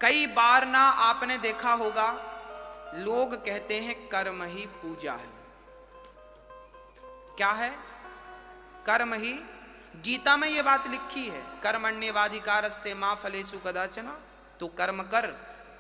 कई बार ना आपने देखा होगा लोग कहते हैं कर्म ही पूजा है। क्या है? कर्म ही। गीता में यह बात लिखी है, कर्मण्येवाधिकारस्ते मा फलेषु कदाचन। तो कर्म कर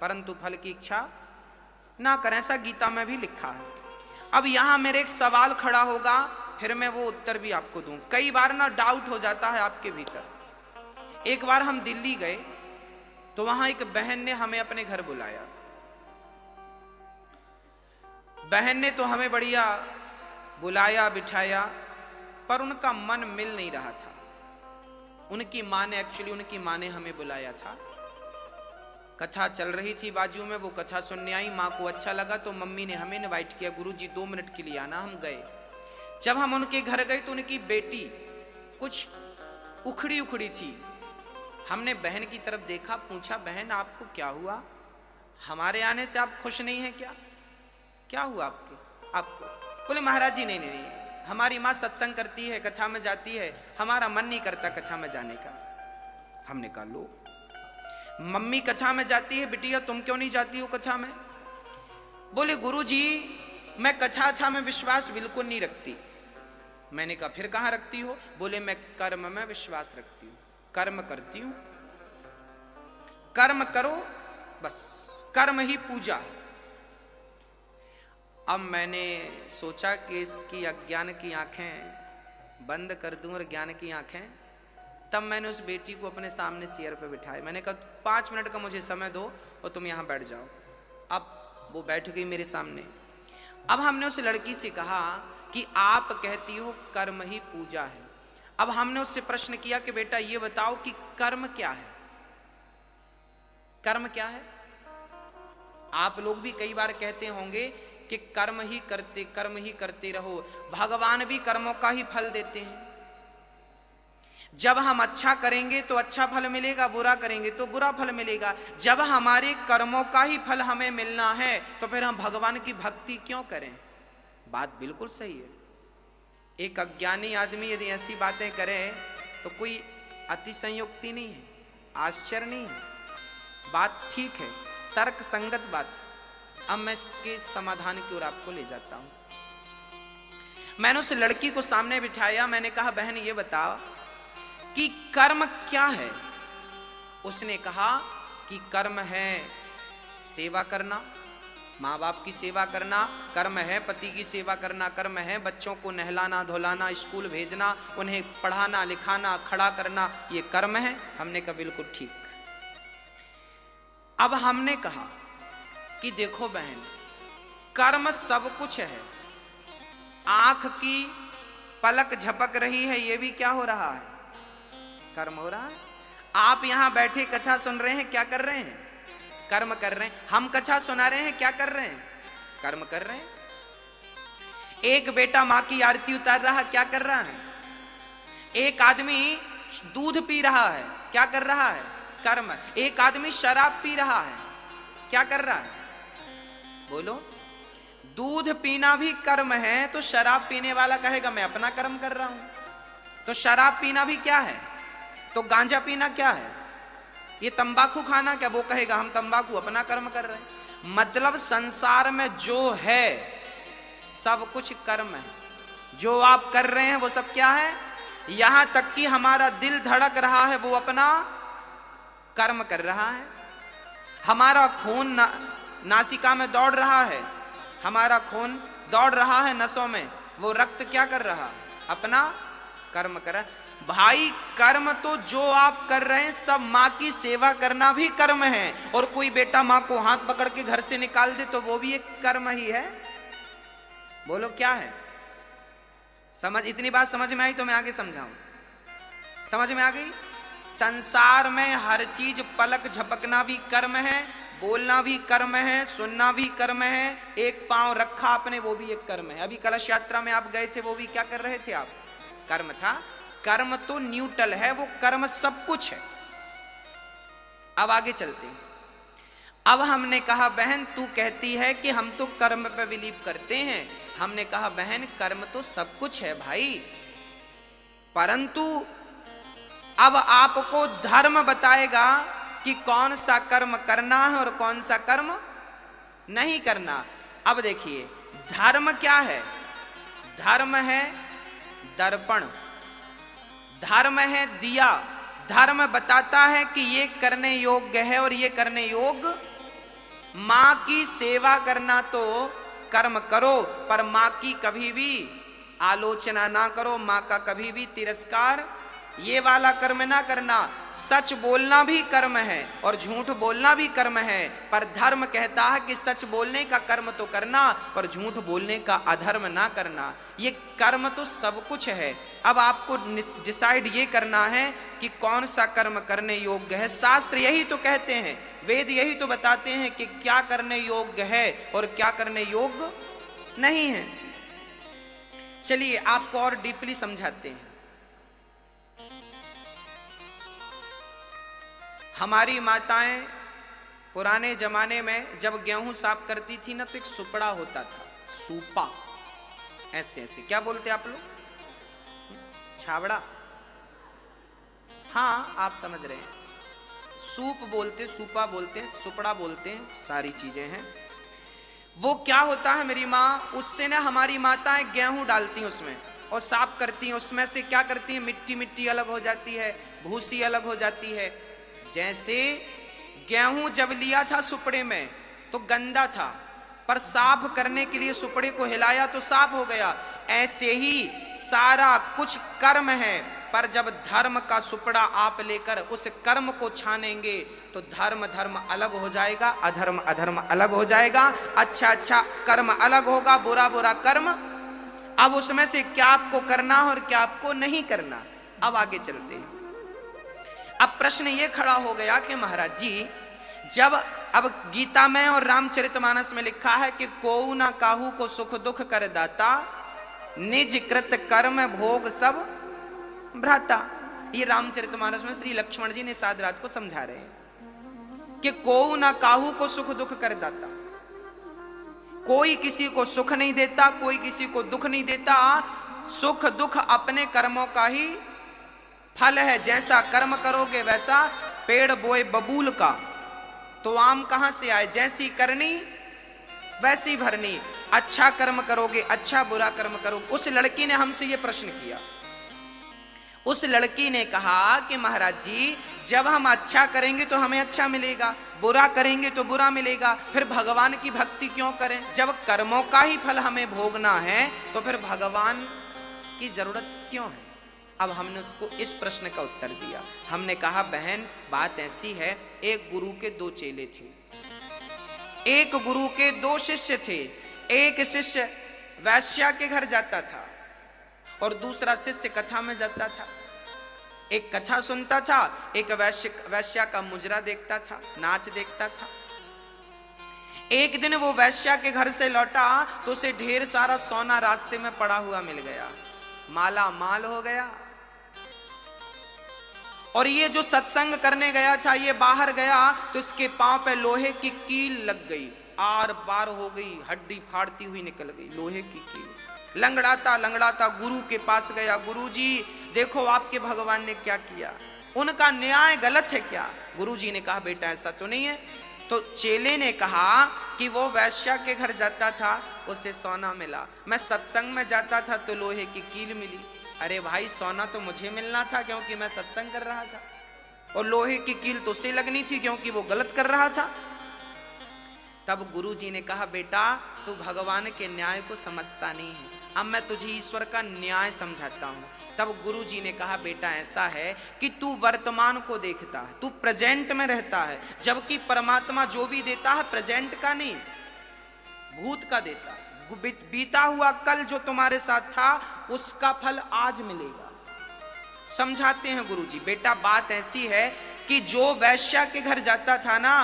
परंतु फल की इच्छा ना कर, ऐसा गीता में भी लिखा है। अब यहां मेरे एक सवाल खड़ा होगा, फिर मैं वो उत्तर भी आपको दूं। कई बार ना डाउट हो जाता है आपके भीतर। एक बार हम दिल्ली गए तो वहां एक बहन ने हमें अपने घर बुलाया। बहन ने तो हमें बढ़िया बुलाया बिठाया, पर उनका मन मिल नहीं रहा था। उनकी माँ ने हमें बुलाया था। कथा चल रही थी बाजू में, वो कथा सुनने आई। माँ को अच्छा लगा तो मम्मी ने हमें इनवाइट किया, गुरुजी 2 मिनट के लिए आना। हम गए। जब हम उनके घर गए तो उनकी बेटी कुछ उखड़ी उखड़ी थी। हमने बहन की तरफ देखा, पूछा बहन आपको क्या हुआ? हमारे आने से आप खुश नहीं हैं क्या? क्या हुआ आपको? बोले महाराज जी नहीं, हमारी माँ सत्संग करती है, कथा में जाती है, हमारा मन नहीं करता कथा में जाने का। हमने कहा लो, मम्मी कथा में जाती है, बिटिया तुम क्यों नहीं जाती हो कथा में? बोले गुरुजी मैं कथा में विश्वास बिल्कुल नहीं रखती। मैंने कहा फिर कहां रखती हो? बोले मैं कर्म में विश्वास रखती हूं, कर्म करती हूं। कर्म करो बस, कर्म ही पूजा है। अब मैंने सोचा कि इसकी अज्ञान की आंखें बंद कर दूं और ज्ञान की आंखें। तब मैंने उस बेटी को अपने सामने चेयर पे बिठाया। मैंने कहा 5 मिनट का मुझे समय दो और तुम यहां बैठ जाओ। अब वो बैठ गई मेरे सामने। अब हमने उस लड़की से कहा कि आप कहती हो कर्म ही पूजा है। अब हमने उससे प्रश्न किया कि बेटा ये बताओ कि कर्म क्या है? कर्म क्या है? आप लोग भी कई बार कहते होंगे कि कर्म ही करते रहो। भगवान भी कर्मों का ही फल देते हैं। जब हम अच्छा करेंगे तो अच्छा फल मिलेगा, बुरा करेंगे तो बुरा फल मिलेगा। जब हमारे कर्मों का ही फल हमें मिलना है तो फिर हम भगवान की भक्ति क्यों करें? बात बिल्कुल सही है। एक अज्ञानी आदमी यदि ऐसी बातें करे तो कोई अतिशयोक्ति नहीं है, आश्चर्य नहीं है, बात ठीक है, तर्क संगत बात है। अब मैं इसके समाधान की ओर आपको ले जाता हूं। मैंने उस लड़की को सामने बिठाया। मैंने कहा बहन ये बताओ कि कर्म क्या है? उसने कहा कि कर्म है सेवा करना, माँ बाप की सेवा करना, कर्म है पति की सेवा करना, कर्म है बच्चों को नहलाना धुलाना, स्कूल भेजना, उन्हें पढ़ाना लिखाना, खड़ा करना, ये कर्म है। हमने कहा बिल्कुल ठीक। अब हमने कहा कि देखो बहन, कर्म सब कुछ है। आंख की पलक झपक रही है, ये भी क्या हो रहा है? कर्म हो रहा है। आप यहां बैठे कथा सुन रहे हैं, क्या कर रहे हैं? कर्म कर रहे हैं। हम कथा सुना रहे हैं, क्या कर रहे हैं? कर्म कर रहे हैं। एक बेटा मां की आरती उतार रहा, क्या कर रहा है? एक आदमी दूध पी रहा है, क्या कर रहा है? कर्म। एक आदमी शराब पी रहा है, क्या कर रहा है? बोलो। दूध पीना भी कर्म है, तो शराब पीने वाला कहेगा मैं अपना कर्म कर रहा हूं। तो शराब पीना भी क्या है? तो गांजा पीना क्या है? ये तंबाकू खाना क्या? वो कहेगा हम तंबाकू अपना कर्म कर रहे हैं। मतलब संसार में जो है सब कुछ कर्म है। जो आप कर रहे हैं वो सब क्या है? यहां तक कि हमारा दिल धड़क रहा है, वो अपना कर्म कर रहा है। हमारा खून नासिका में दौड़ रहा है, हमारा खून दौड़ रहा है नसों में, वो रक्त क्या कर रहा है? अपना कर्म कर रहा है। भाई कर्म तो जो आप कर रहे हैं सब, माँ की सेवा करना भी कर्म है। और कोई बेटा माँ को हाथ पकड़ के घर से निकाल दे तो वो भी एक कर्म ही है। बोलो क्या है? समझ, इतनी बात समझ में आई तो मैं आगे समझाऊं। समझ में आ गई? संसार में हर चीज, पलक झपकना भी कर्म है, बोलना भी कर्म है, सुनना भी कर्म है, एक पांव रखा आपने वो भी एक कर्म है। अभी कलश यात्रा में आप गए थे, वो भी क्या कर रहे थे आप? कर्म था। कर्म तो न्यूट्रल है, वो कर्म सब कुछ है। अब आगे चलते हैं। अब हमने कहा बहन तू कहती है कि हम तो कर्म पे बिलीव करते हैं। हमने कहा बहन कर्म तो सब कुछ है भाई, परंतु अब आपको धर्म बताएगा कि कौन सा कर्म करना है और कौन सा कर्म नहीं करना। अब देखिए धर्म क्या है? धर्म है दर्पण, धर्म है दिया। धर्म बताता है कि ये करने योग्य है और ये करने योग्य। मां की सेवा करना तो कर्म करो, पर मां की कभी भी आलोचना ना करो, मां का कभी भी तिरस्कार ये वाला कर्म ना करना। सच बोलना भी कर्म है और झूठ बोलना भी कर्म है, पर धर्म कहता है कि सच बोलने का कर्म तो करना, पर झूठ बोलने का अधर्म ना करना। ये कर्म तो सब कुछ है। अब आपको डिसाइड ये करना है कि कौन सा कर्म करने योग्य है। शास्त्र यही तो कहते हैं, वेद यही तो बताते हैं कि क्या करने योग्य है और क्या करने योग्य नहीं है। चलिए आपको और डीपली समझाते हैं। हमारी माताएं पुराने जमाने में जब गेहूं साफ करती थी ना, तो एक सुपड़ा होता था, सूपा, ऐसे ऐसे, क्या बोलते आप लोग? छावड़ा? हाँ आप समझ रहे हैं, सूप बोलते, सूपा बोलते हैं, सुपड़ा बोलते हैं, सारी चीजें हैं। वो क्या होता है, मेरी माँ उससे ना हमारी माताएं गेहूं डालती हैं उसमें और साफ करती हैं। उसमें से क्या करती हैं, मिट्टी मिट्टी अलग हो जाती है, भूसी अलग हो जाती है। जैसे गेहूं जब लिया था सुपड़े में तो गंदा था, पर साफ करने के लिए सुपड़े को हिलाया तो साफ हो गया। ऐसे ही सारा कुछ कर्म है, पर जब धर्म का सुपड़ा आप लेकर उस कर्म को छानेंगे तो धर्म धर्म अलग हो जाएगा, अधर्म अधर्म अलग हो जाएगा, अच्छा अच्छा कर्म अलग होगा, बुरा बुरा कर्म। अब उसमें से क्या आपको करना और क्या आपको नहीं करना। अब आगे चलते हैं। अब प्रश्न ये खड़ा हो गया कि महाराज जी, जब अब गीता में और रामचरितमानस में लिखा है कि कोऊ ना काहू को सुख दुख कर दाता, निज कृत कर्म भोग सब भ्राता। ये रामचरितमानस में श्री लक्ष्मण जी निषाद राज को समझा रहे हैं कि कोऊ ना काहू को सुख दुख कर दाता। कोई किसी को सुख नहीं देता, कोई किसी को दुख नहीं देता। सुख दुख अपने कर्मों का ही फल है। जैसा कर्म करोगे वैसा, पेड़ बोए बबूल का तो आम कहां से आए, जैसी करनी वैसी भरनी। अच्छा कर्म करोगे अच्छा, बुरा कर्म करोगे। उस लड़की ने हमसे यह प्रश्न किया। उस लड़की ने कहा कि महाराज जी, जब हम अच्छा करेंगे तो हमें अच्छा मिलेगा, बुरा करेंगे तो बुरा मिलेगा, फिर भगवान की भक्ति क्यों करें? जब कर्मों का ही फल हमें भोगना है तो फिर भगवान की जरूरत क्यों है? अब हमने उसको इस प्रश्न का उत्तर दिया। हमने कहा बहन बात ऐसी है, एक गुरु के दो चेले थे, एक गुरु के दो शिष्य थे। एक शिष्य वैश्या के घर जाता था और दूसरा शिष्य कथा में जाता था। एक कथा सुनता था, एक वैश्या का मुजरा देखता था, नाच देखता था। एक दिन वो वैश्या के घर से लौटा तो उसे ढेर सारा सोना रास्ते में पड़ा हुआ मिल गया, माला माल हो गया। और ये जो सत्संग करने गया था, ये बाहर गया तो इसके पांव पे लोहे की कील लग गई, आर पार हो गई, हड्डी फाड़ती हुई निकल गई, लोहे की कील। लंगड़ाता लंगड़ाता गुरु के पास गया, गुरु जी देखो आपके भगवान ने क्या किया, उनका न्याय गलत है क्या? गुरु जी ने कहा बेटा ऐसा तो नहीं है। तो चेले ने कहा कि वो वैश्या के घर जाता था, उसे सोना मिला, मैं सत्संग में जाता था तो लोहे की कील मिली। अरे भाई सोना तो मुझे मिलना था क्योंकि मैं सत्संग कर रहा था, और लोहे की कील तो उसे लगनी थी क्योंकि वो गलत कर रहा था। तब गुरु जी ने कहा बेटा तू भगवान के न्याय को समझता नहीं है, अब मैं तुझे ईश्वर का न्याय समझाता हूं। तब गुरु जी ने कहा बेटा ऐसा है कि तू वर्तमान को देखता है, तू प्रेजेंट में रहता है, जबकि परमात्मा जो भी देता है प्रेजेंट का नहीं भूत का देता है। बीता हुआ कल जो तुम्हारे साथ था उसका फल आज मिलेगा। समझाते हैं गुरु जी, बेटा बात ऐसी है कि जो वैश्या के घर जाता था ना,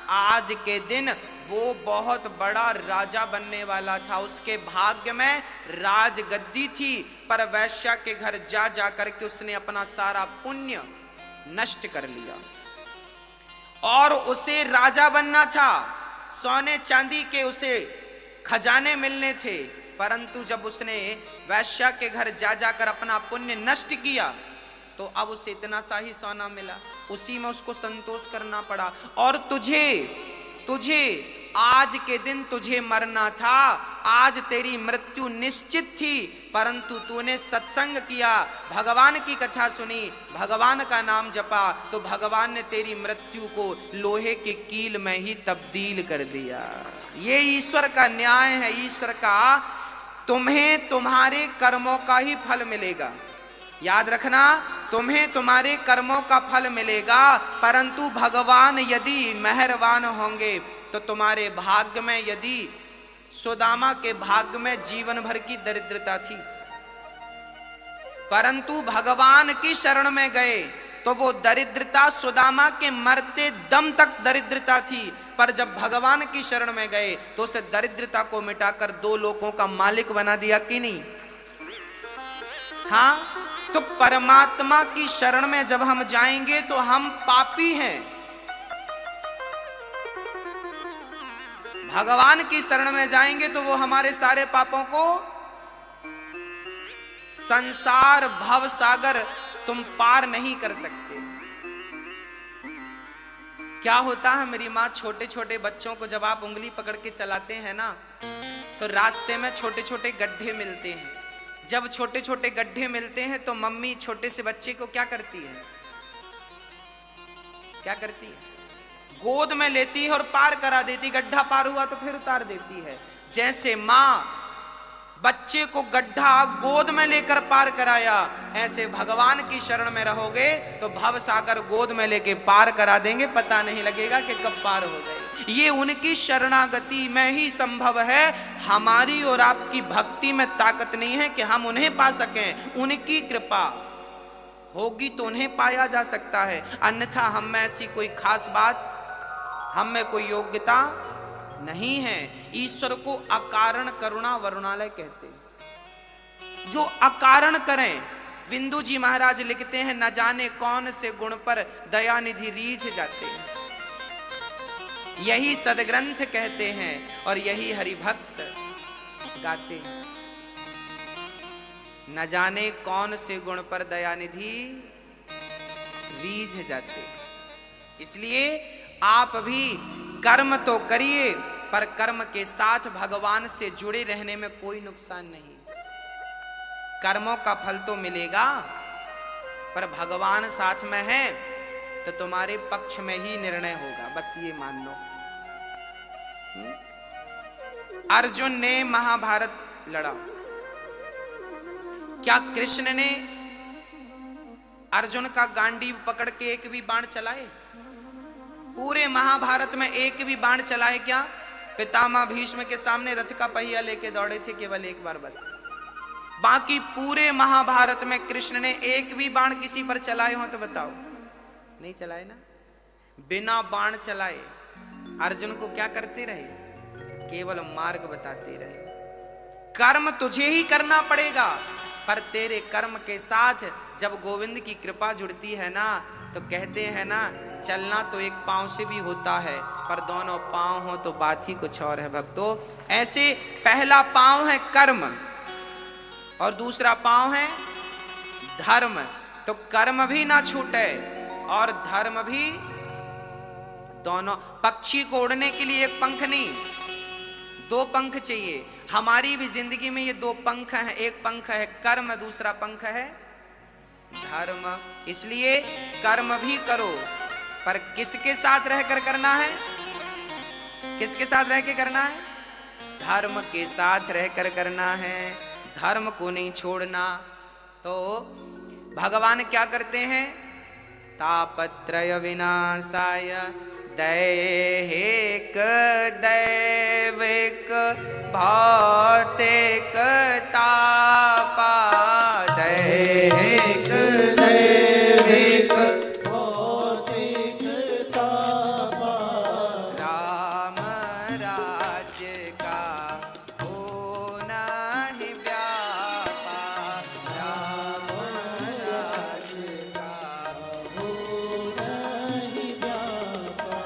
आज के दिन वो बहुत बड़ा राजा बनने वाला था, उसके भाग्य में राजगद्दी थी, पर वैश्या के घर जा जा करके उसने अपना सारा पुण्य नष्ट कर लिया। और उसे राजा बनना था, सोने चांदी के उसे खजाने मिलने थे, परंतु जब उसने वैश्या के घर जा जाकर अपना पुण्य नष्ट किया तो अब उसे इतना सा ही सोना मिला, उसी में उसको संतोष करना पड़ा। और तुझे आज के दिन तुझे मरना था, आज तेरी मृत्यु निश्चित थी, परंतु तूने सत्संग किया, भगवान की कथा सुनी, भगवान का नाम जपा, तो भगवान ने तेरी मृत्यु को लोहे के कील में ही तब्दील कर दिया। ये ईश्वर का न्याय है, ईश्वर का। तुम्हें तुम्हारे कर्मों का ही फल मिलेगा, याद रखना, तुम्हें तुम्हारे कर्मों का फल मिलेगा, परंतु भगवान यदि मेहरबान होंगे तो तुम्हारे भाग्य में, यदि सुदामा के भाग्य में जीवन भर की दरिद्रता थी, परंतु भगवान की शरण में गए तो वो दरिद्रता सुदामा के मरते दम तक दरिद्रता थी, पर जब भगवान की शरण में गए तो उस दरिद्रता को मिटाकर 2 लोकों का मालिक बना दिया कि नहीं? हाँ, तो परमात्मा की शरण में जब हम जाएंगे तो हम पापी हैं, भगवान की शरण में जाएंगे तो वो हमारे सारे पापों को, संसार भव सागर तुम पार नहीं कर सकते। क्या होता है, मेरी माँ छोटे छोटे बच्चों को जब आप उंगली पकड़ के चलाते हैं ना, तो रास्ते में छोटे छोटे गड्ढे मिलते हैं। जब छोटे छोटे गड्ढे मिलते हैं तो मम्मी छोटे से बच्चे को क्या करती है? क्या करती है? गोद में लेती है और पार करा देती। गड्ढा पार हुआ तो फिर उतार देती है। जैसे माँ बच्चे को गड्ढा गोद में लेकर पार कराया, ऐसे भगवान की शरण में रहोगे तो भव सागर गोद में लेके पार करा देंगे, पता नहीं लगेगा कि कब पार हो गए। ये उनकी शरणागति में ही संभव है। हमारी और आपकी भक्ति में ताकत नहीं है कि हम उन्हें पा सकें। उनकी कृपा होगी तो उन्हें पाया जा सकता है, अन्यथा हम में ऐसी कोई खास बात, हम में कोई योग्यता नहीं है। ईश्वर को अकारण करुणा वरुणालय कहते हैं, जो अकारण करें। बिंदु जी महाराज लिखते हैं, न जाने कौन से गुण पर दयानिधि रीझ जाते हैं, यही सदग्रंथ कहते हैं और यही हरिभक्त गाते हैं। न जाने कौन से गुण पर दयानिधि रीझ जाते। इसलिए आप भी कर्म तो करिए, पर कर्म के साथ भगवान से जुड़े रहने में कोई नुकसान नहीं। कर्मों का फल तो मिलेगा, पर भगवान साथ में है तो तुम्हारे पक्ष में ही निर्णय होगा, बस ये मान लो। अर्जुन ने महाभारत लड़ा, क्या कृष्ण ने अर्जुन का गांडीव पकड़ के एक भी बाण चलाए? पूरे महाभारत में एक भी बाण चलाए क्या? पितामह भीष्म के सामने रथ का पहिया लेके दौड़े थे केवल एक बार बस। बाकी पूरे महाभारत में कृष्ण ने एक भी बाण किसी पर चलाए हो तो बताओ? नहीं चलाए ना। बिना बाण चलाए अर्जुन को क्या करते रहे? केवल मार्ग बताते रहे। कर्म तुझे ही करना पड़ेगा, पर तेरे कर्म के साथ जब गोविंद की कृपा जुड़ती है ना, तो कहते हैं ना, चलना तो एक पांव से भी होता है, पर दोनों पांव हो तो बात ही कुछ और है भक्तों। ऐसे पहला पांव है कर्म और दूसरा पांव है धर्म। तो कर्म भी ना छूटे और धर्म भी, दोनों। पक्षी को उड़ने के लिए एक पंख नहीं, 2 पंख चाहिए। हमारी भी जिंदगी में ये 2 पंख हैं, एक पंख है कर्म, दूसरा पंख है धर्म। इसलिए कर्म भी करो, पर किसके साथ रहकर करना है? किसके साथ रह के करना है? धर्म के साथ रहकर करना है, धर्म को नहीं छोड़ना। तो भगवान क्या करते हैं? तापत्रय विनाशाय दैहिक दैविक भौतिक तापा, दैहिक दैविक भौतिक तापा, राम राज्य का होना ही व्यापा, राम राज्य का होना ही व्यापा।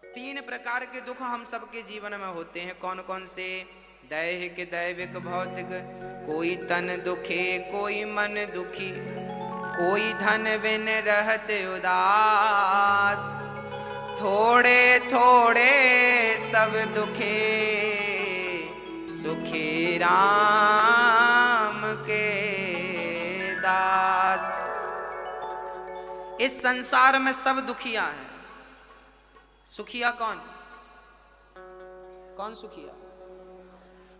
3 प्रकार के दुख हम सबके जीवन में होते हैं। कौन कौन से? दैहिक दैविक भौतिक। कोई तन दुखे, कोई मन दुखी, कोई धन बिन रहत उदास, थोड़े थोड़े सब दुखे, सुखी राम के दास। इस संसार में सब दुखिया हैं। सुखिया कौन? कौन सुखिया?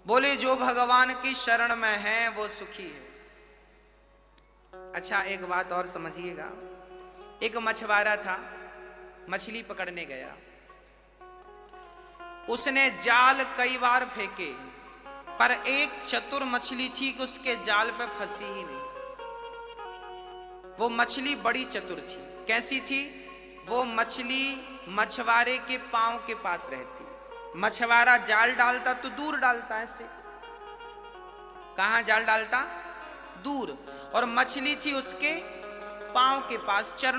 बोले जो भगवान की शरण में है वो सुखी है। अच्छा, एक बात और समझिएगा। एक मछुआरा था, मछली पकड़ने गया। उसने जाल कई बार फेंके, पर एक चतुर मछली थी कि उसके जाल पे फंसी ही नहीं। वो मछली बड़ी चतुर थी। कैसी थी? वो मछली मछुआरे के पांव के पास रहती। मछुआरा जाल डालता तो दूर डालता, ऐसे। कहां जाल डालता? दूर। और मछली थी उसके पांव के पास, चरण